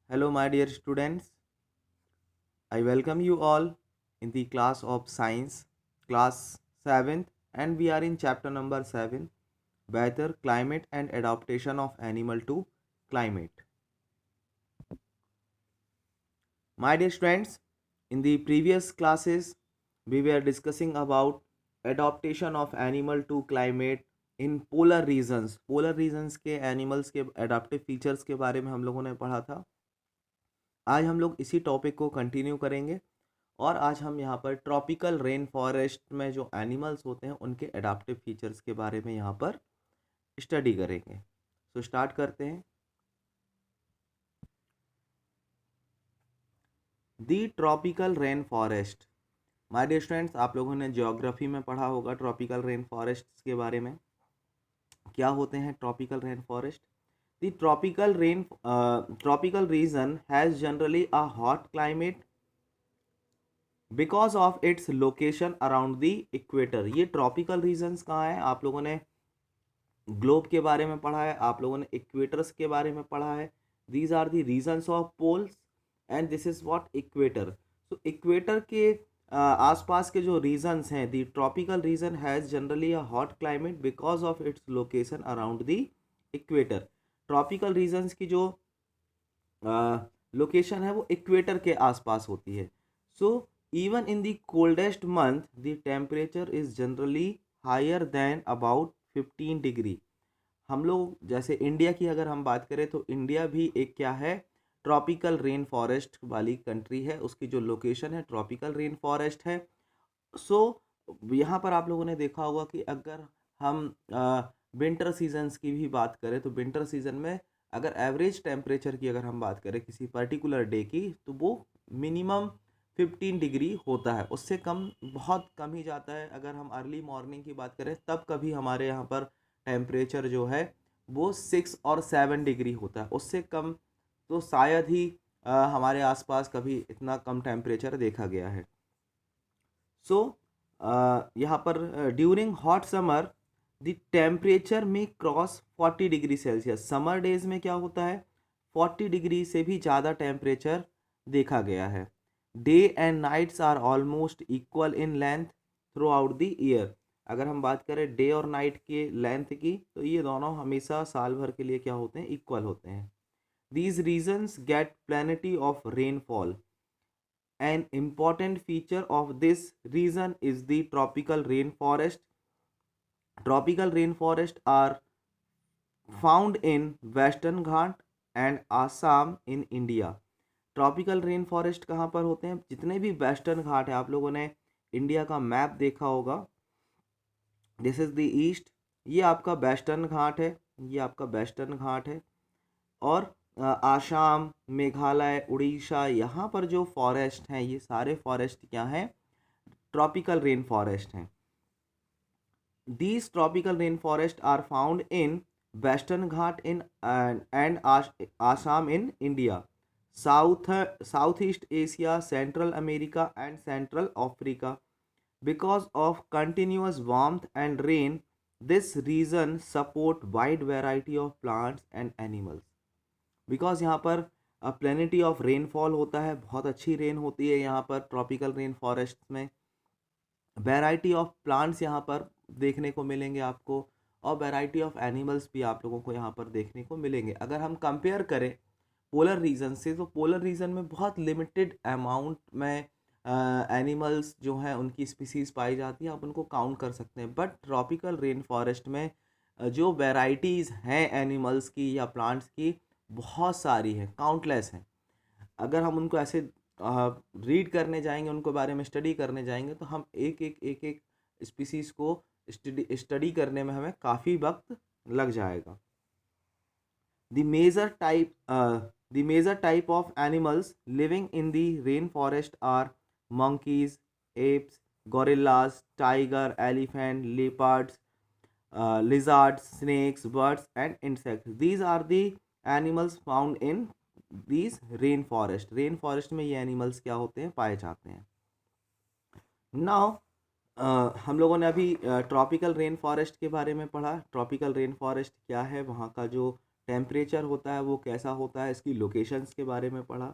Hello, my dear students. I welcome you all in the class of science, class 7th, and we are in chapter number 7 Weather, Climate, and Adaptation of Animal to Climate. My dear students, in the previous classes, we were discussing about adaptation of animal to climate in polar regions. Polar regions के animals के adaptive features के बारे में हम लोगों ने पढ़ा था. आज हम लोग इसी टॉपिक को कंटिन्यू करेंगे और आज हम यहाँ पर ट्रॉपिकल रेन फॉरेस्ट में जो एनिमल्स होते हैं उनके एडाप्टिव फीचर्स के बारे में यहाँ पर स्टडी करेंगे. तो स्टार्ट करते हैं. The tropical rain forest. My dear students, आप लोगों ने ज्योग्राफी में पढ़ा होगा ट्रॉपिकल रेन फॉरेस्ट के बारे में. क्या होते हैं tropical rain forest? The tropical region has generally a hot climate because of its location around the equator. ये ट्रॉपिकल रीजन्स कहाँ हैं? आप लोगों ने ग्लोब के बारे में पढ़ा है, आप लोगों ने इक्वेटर्स के बारे में पढ़ा है. These are the regions of poles and this is what equator. तो इक्वेटर के आसपास के जो रीजन्स हैं, the tropical region has generally a hot climate because of its location around the equator. Tropical regions की जो लोकेशन है वो इक्वेटर के आसपास होती है. सो even in the coldest month the temperature is generally higher than about 15 degree. हम लोग जैसे इंडिया की अगर हम बात करें तो इंडिया भी एक क्या है, ट्रॉपिकल रेन फॉरेस्ट वाली कंट्री है. उसकी जो लोकेशन है ट्रॉपिकल रेन फॉरेस्ट है. सो यहाँ पर आप लोगों ने देखा होगा कि अगर हम विंटर सीजन्स की भी बात करें तो विंटर सीजन में अगर एवरेज टेम्परेचर की अगर हम बात करें किसी पर्टिकुलर डे की तो वो मिनिमम 15 डिग्री होता है. उससे कम बहुत कम ही जाता है. अगर हम अर्ली मॉर्निंग की बात करें तब कभी हमारे यहाँ पर टेम्परेचर जो है वो 6 और 7 डिग्री होता है. उससे कम तो शायद ही हमारे आसपास कभी इतना कम टेम्परेचर देखा गया है. सो यहाँ पर during hot summer the temperature में cross 40 degree Celsius. Summer days में क्या होता है, 40 डिग्री से भी ज़्यादा टेम्परेचर देखा गया है. Day and nights are almost equal in length throughout the year. अगर हम बात करें डे और नाइट के लेंथ की तो ये दोनों हमेशा साल भर के लिए क्या होते हैं, इक्वल होते हैं. These regions get plenty of rainfall. An important feature of this region is the tropical rainforest. Tropical rainforests are found in Western Ghat and Assam in India. Tropical rain forest कहाँ पर होते हैं? जितने भी western घाट है, आप लोगों ने इंडिया का मैप देखा होगा. This is the east. ये आपका वेस्टर्न घाट है, ये आपका वेस्टर्न घाट है. और आसाम, मेघालय, उड़ीसा, यहाँ पर जो फॉरेस्ट हैं ये सारे फॉरेस्ट क्या हैं, ट्रॉपिकल रेन फॉरेस्ट हैं. These tropical rainforests are found in Western Ghat in and Assam in India, Southeast Asia, Central America and Central Africa. Because of continuous warmth and rain, this region support wide variety of plants and animals. Because यहाँ पर प्लेनिटी of rainfall होता है, बहुत अच्छी rain होती है यहाँ पर ट्रॉपिकल रेन फॉरेस्ट में. वैरायटी ऑफ प्लांट्स यहाँ पर देखने को मिलेंगे आपको और वैरायटी ऑफ एनिमल्स भी आप लोगों को यहाँ पर देखने को मिलेंगे. अगर हम कंपेयर करें पोलर रीजन से तो पोलर रीजन में बहुत लिमिटेड अमाउंट में एनिमल्स जो हैं उनकी स्पीसीज पाई जाती हैं, आप उनको काउंट कर सकते हैं. बट ट्रॉपिकल रेन फॉरेस्ट में जो वैरायटीज़ हैं एनिमल्स की या प्लांट्स की बहुत सारी हैं, काउंटलेस हैं. अगर हम उनको ऐसे रीड करने जाएंगे, उनको बारे में स्टडी करने जाएंगे तो हम एक स्पीसीज को स्टडी करने में हमें काफ़ी वक्त लग जाएगा. The major type of animals living in the rain forest are monkeys, apes, gorillas, tiger, elephant, leopards, lizards, snakes, birds and insects. These are the animals found in these rain forest. Rain forest में ये animals क्या होते हैं, पाए जाते हैं. Now हम लोगों ने अभी ट्रॉपिकल रेन फॉरेस्ट के बारे में पढ़ा. ट्रॉपिकल रेन फॉरेस्ट क्या है, वहाँ का जो टेम्परेचर होता है वो कैसा होता है, इसकी लोकेशंस के बारे में पढ़ा।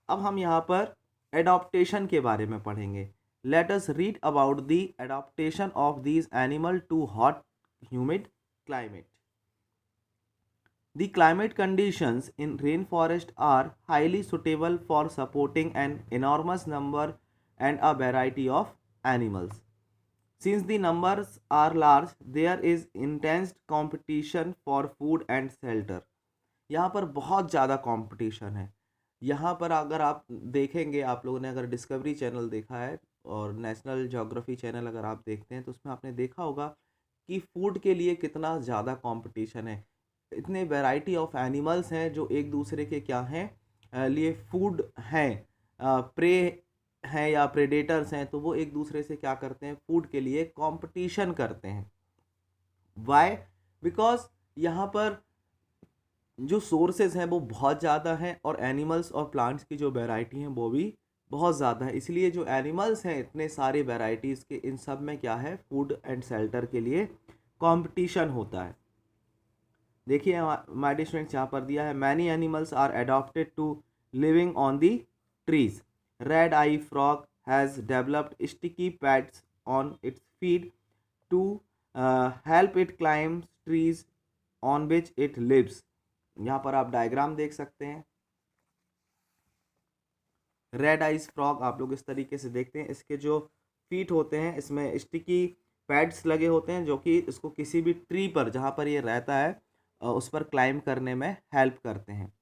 अब हम यहाँ पर एडॉप्टेशन के बारे में पढ़ेंगे। Let us read about the adaptation of these animal to hot humid climate. The climate conditions in rainforest are highly suitable for supporting an enormous number and a variety of animals. Since the numbers are large, there is intense competition for food and shelter. यहाँ पर बहुत ज़्यादा competition है। यहाँ पर अगर आप देखेंगे, आप लोगों ने अगर डिस्कवरी चैनल देखा है और नेशनल ज्योग्राफी चैनल अगर आप देखते हैं तो उसमें आपने देखा होगा कि फूड के लिए कितना ज़्यादा कंपटीशन है। इतने वैरायटी ऑफ एनिमल्स हैं जो एक दूसरे के क्या हैं, लिए फूड हैं, प्रे हैं या प्रेडेटर्स हैं, तो वो एक दूसरे से क्या करते हैं, फूड के लिए कंपटीशन करते हैं। वाई? बिकॉज यहाँ पर जो सोर्सेज हैं वो बहुत ज़्यादा हैं और एनिमल्स और प्लांट्स की जो वैरायटी हैं वो भी बहुत ज़्यादा है। इसलिए जो एनिमल्स हैं इतने सारे वैरायटीज़ के, इन सब में क्या है, फूड एंड शेल्टर के लिए कंपटीशन होता है। देखिए माय स्टूडेंट्स यहाँ पर दिया है, many animals are adapted to living on the trees. Red eye frog has developed sticky pads on its feet to help it climb trees on which it lives. यहाँ पर आप डायग्राम देख सकते हैं। रेड आइज फ्रॉग आप लोग इस तरीके से देखते हैं, इसके जो फीट होते हैं इसमें स्टिकी पैड्स लगे होते हैं जो कि इसको किसी भी ट्री पर जहाँ पर ये रहता है उस पर क्लाइंब करने में हेल्प करते हैं।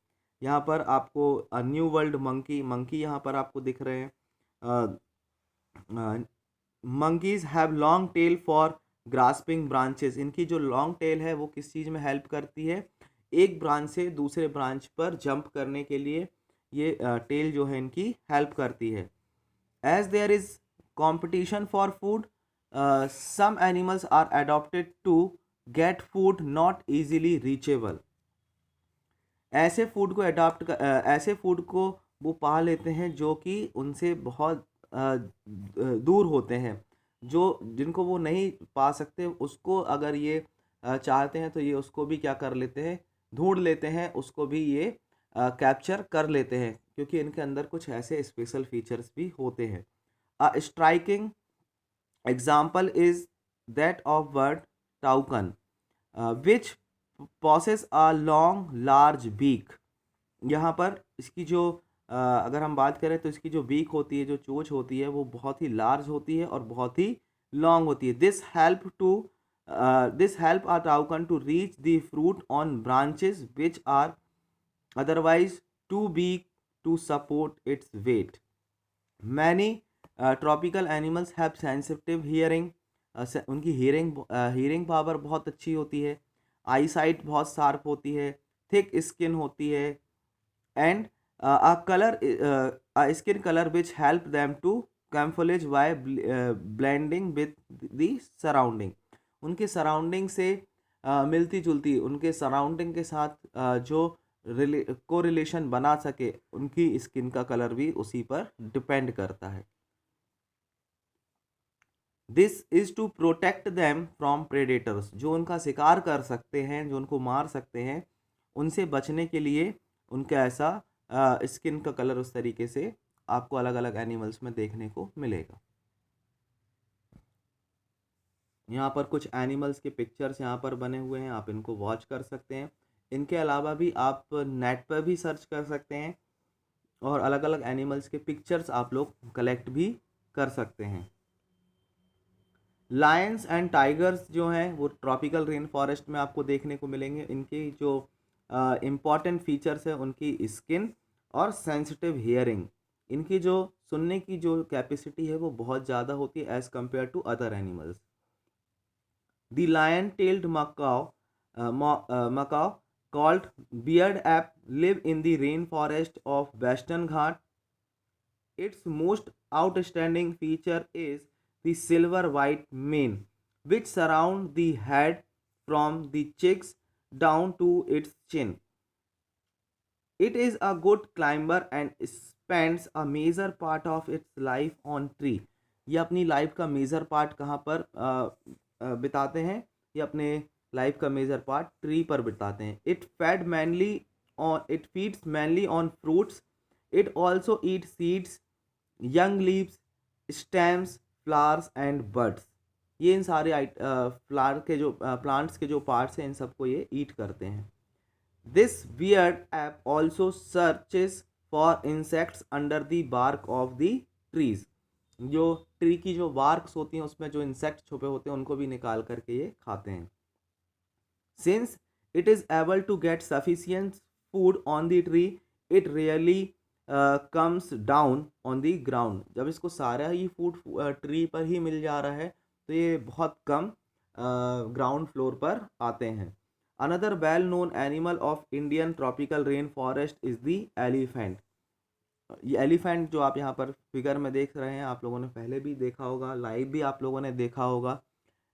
यहाँ पर आपको न्यू वर्ल्ड मंकी यहाँ पर आपको दिख रहे हैं। Monkeys have long tail for grasping branches. इनकी जो लॉन्ग टेल है वो किस चीज़ में हेल्प करती है, एक ब्रांच से दूसरे ब्रांच पर जंप करने के लिए ये टेल जो है इनकी हेल्प करती है। As there is competition for food, some animals are adapted to get food not easily reachable. ऐसे फूड को ऐसे फूड को वो पा लेते हैं जो कि उनसे बहुत दूर होते हैं, जो जिनको वो नहीं पा सकते, उसको अगर ये चाहते हैं तो ये उसको भी क्या कर लेते हैं, ढूंढ लेते हैं, उसको भी ये कैप्चर कर लेते हैं, क्योंकि इनके अंदर कुछ ऐसे स्पेशल फीचर्स भी होते हैं। A striking example is that of bird toucan which possess a long large beak। यहाँ पर इसकी जो अगर हम बात करें तो इसकी जो बीक होती है, जो चोंच होती है, वो बहुत ही लार्ज होती है और बहुत ही लॉन्ग होती है। This help a toucan to reach the fruit on branches which are otherwise too beak to support its weight. Many tropical animals have sensitive hearing. उनकी हियरिंग पावर बहुत अच्छी होती है, आई साइट बहुत शार्प होती है, थिक स्किन होती है, and a skin color which help them to camouflage by blending with the surrounding। उनके सराउंडिंग से मिलती जुलती, उनके सराउंडिंग के साथ जो कोरिलेशन बना सके, उनकी स्किन का कलर भी उसी पर डिपेंड करता है। This is to protect them from predators. जो उनका शिकार कर सकते हैं, जो उनको मार सकते हैं, उनसे बचने के लिए उनका ऐसा स्किन का कलर उस तरीके से आपको अलग अलग एनिमल्स में देखने को मिलेगा। यहाँ पर कुछ एनिमल्स के पिक्चर्स यहाँ पर बने हुए हैं, आप इनको वॉच कर सकते हैं। इनके अलावा भी आप नेट पर भी सर्च कर सकते हैं और अलग अलग एनिमल्स के पिक्चर्स आप लोग कलेक्ट भी कर सकते हैं। लायंस एंड टाइगर्स जो हैं वो ट्रॉपिकल रेन फॉरेस्ट में आपको देखने को मिलेंगे। इनकी जो इम्पॉर्टेंट फीचर्स है, उनकी स्किन और सेंसिटिव हियरिंग। इनकी जो सुनने की जो कैपेसिटी है वो बहुत ज़्यादा होती है as compare to other animals. The lion tailed macaque called beard ape live in the rainforest of Western Ghat. Its most outstanding feature is the silver white mane which surround the head from the cheeks down to its chin. It is a good climber and spends a major part of its life on tree. ये अपनी life का major part कहाँ पर बिताते हैं, ये अपने life का मेजर पार्ट ट्री पर बिताते हैं. It feeds mainly on fruits. It also eats seeds, young leaves, stems, flowers and buds. ये इन सारे फ्लावर के जो प्लांट्स के जो पार्ट्स हैं इन सबको ये ईट करते हैं. This beard ape also searches for insects under the bark of the trees. जो ट्री की जो बार्क्स होती हैं उसमें जो इंसेक्ट छुपे होते हैं उनको भी निकाल करके ये खाते हैं. Since it is able to get sufficient food on the tree, it rarely comes down on the ground. जब इसको सारा ही फूड ट्री पर ही मिल जा रहा है तो ये बहुत कम ग्राउंड फ्लोर पर आते हैं. Another well known animal of Indian tropical rain forest is the elephant. ये एलिफेंट जो आप यहाँ पर फिगर में देख रहे हैं आप लोगों ने पहले भी देखा होगा, लाइव भी आप लोगों ने देखा होगा.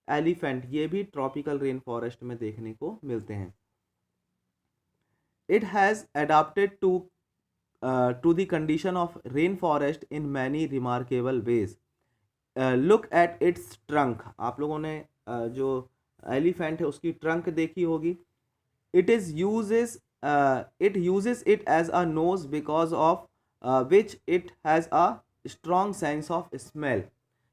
एलिफेंट ये भी ट्रॉपिकल रेन फॉरेस्ट में देखने को मिलते हैं. It has adopted to the condition of rain forest in many remarkable ways. Look at its trunk. आप लोगों ने जो एलिफेंट है उसकी ट्रंक देखी होगी. It uses it as a nose because of which it has a strong sense of smell.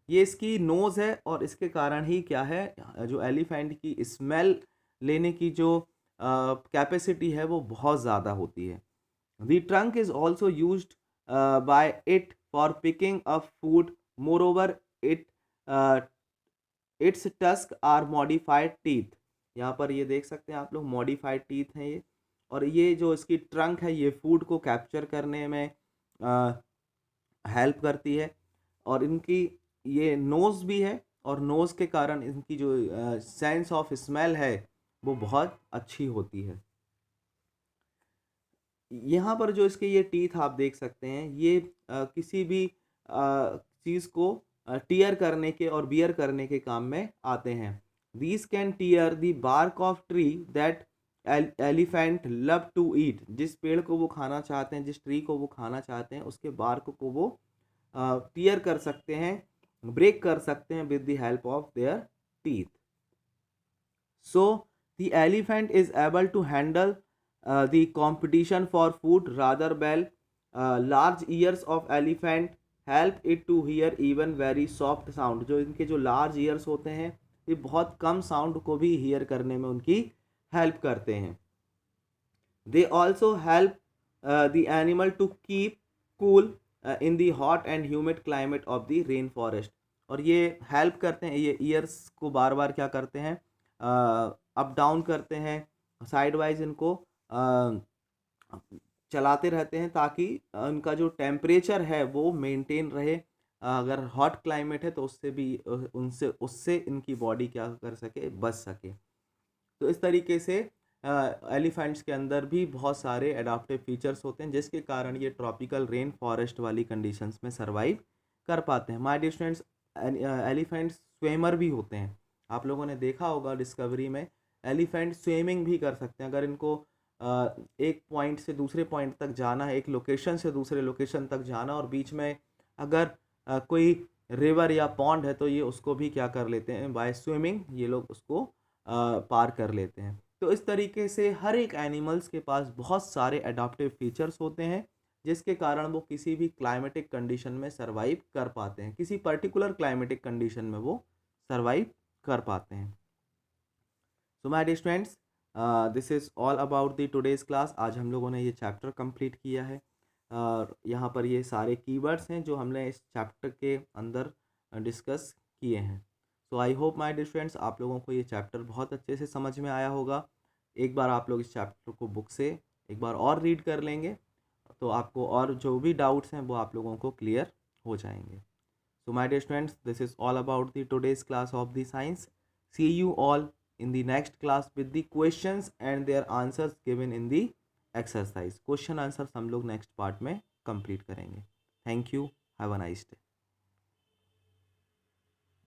ये इसकी नोज़ है और इसके कारण ही क्या है जो एलिफेंट की स्मेल लेने की जो कैपेसिटी है वो बहुत ज़्यादा होती है. The trunk is also used by it for picking up food. Moreover its tusk are modified teeth. यहाँ पर ये देख सकते हैं आप लोग मॉडिफाइड टीथ हैं ये. और ये जो इसकी ट्रंक है ये फूड को कैप्चर करने में हेल्प करती है. और इनकी ये नोज़ भी है और नोज़ के कारण इनकी जो सेंस ऑफ स्मेल है वो बहुत अच्छी होती है. यहाँ पर जो इसके ये टीथ आप देख सकते हैं ये किसी भी चीज़ को टीयर करने के और बियर करने के काम में आते हैं. These can tear the bark of tree that elephant love to eat. जिस पेड़ को वो खाना चाहते हैं, जिस ट्री को वो खाना चाहते हैं उसके बार्क को वो टीयर कर सकते हैं, ब्रेक कर सकते हैं with the help of their teeth. So the elephant is able to handle the competition for food rather well. Large ears of elephant help it to hear even very soft sound. जो इनके जो large years होते हैं ये बहुत कम sound को भी here करने में उनकी हेल्प करते हैं. They also help the animal to keep cool in the hot and humid climate of the rain forest. और ये हेल्प करते हैं, ये ईयर्स को बार बार क्या करते हैं अप डाउन करते हैं, साइड वाइज इनको चलाते रहते हैं ताकि उनका जो टेम्परेचर है वो मेंटेन रहे. अगर हॉट क्लाइमेट है तो उससे इनकी बॉडी क्या कर सके, बच सके. तो इस तरीके से एलिफेंट्स के अंदर भी बहुत सारे एडाप्टिव फीचर्स होते हैं जिसके कारण ये ट्रॉपिकल रेन फॉरेस्ट वाली कंडीशंस में सर्वाइव कर पाते हैं. My dear students, elephants swimmer भी होते हैं. आप लोगों ने देखा होगा डिस्कवरी में एलिफेंट स्विमिंग भी कर सकते हैं. अगर इनको एक पॉइंट से दूसरे पॉइंट तक जाना है, एक लोकेशन से दूसरे लोकेशन तक जाना और बीच में अगर कोई रिवर या पॉन्ड है तो ये उसको भी क्या कर लेते हैं, बाय स्विमिंग ये लोग उसको पार कर लेते हैं. तो इस तरीके से हर एक एनिमल्स के पास बहुत सारे एडाप्टिव फीचर्स होते हैं जिसके कारण वो किसी भी क्लाइमेटिक कंडीशन में सर्वाइव कर पाते हैं, किसी पर्टिकुलर क्लाइमेटिक कंडीशन में वो सर्वाइव कर पाते हैं. So my dear students, this is all about the today's class. आज हम लोगों ने ये चैप्टर कंप्लीट किया है और यहाँ पर ये सारे कीवर्ड्स हैं जो हमने इस चैप्टर के अंदर डिस्कस किए हैं. So I hope my dear students आप लोगों को ये चैप्टर बहुत अच्छे से समझ में आया होगा. एक बार आप लोग इस चैप्टर को बुक से एक बार और रीड कर लेंगे तो आपको और जो भी डाउट्स हैं वो आप लोगों को क्लियर हो जाएंगे. So my dear students, this is all about the today's class of the science. See you all in the next class with the questions and their answers given in the exercise. Question answer हम लोग next part में complete करेंगे. Thank you, have a nice day.